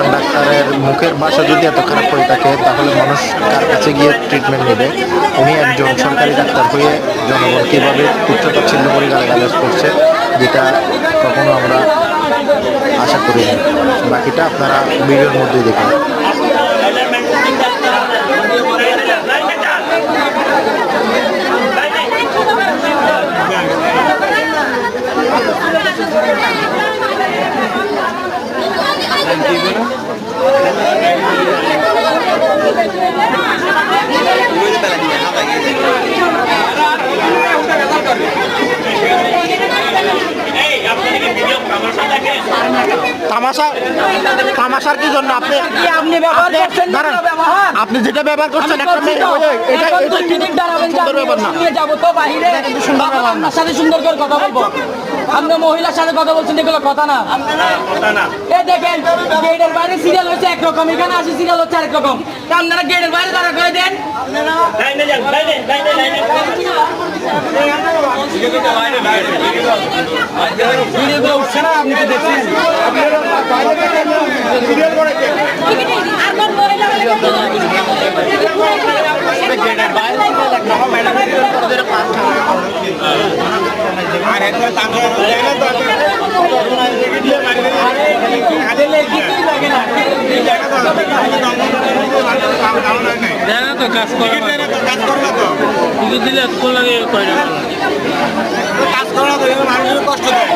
একজন ডাক্তারের মুখের ভাষা যদি এত খারাপ হয়ে থাকে তাহলে মানুষ কার কাছে গিয়ে ট্রিটমেন্ট নেবে। উনি একজন সরকারি ডাক্তার হয়ে জনগণ কীভাবে তুচ্ছতাচ্ছিল্য করে গালাগালাজ করছে, যেটা কখনো আমরা আশা করি না। বাকিটা আপনারা ভিডিওর মধ্যেই দেখুন। তামাশার কি জন্য আপনি আপনি যেটা ব্যবহার করছেন সুন্দর করে কথা বলবো। আপনি মহিলার সাথে কথা বলছেন, এগুলো কথা না। এই দেখেন গেটের বাইরে সিরিয়াল হচ্ছে একরকম, এখানে আসি সিরিয়াল হচ্ছে আরেক রকম। আপনারা গেটের বাইরে দাঁড়া করে দেন। উঠছে না, আপনি তো দেখছেন। কাজ করা তো মানুষের কষ্ট দেয়।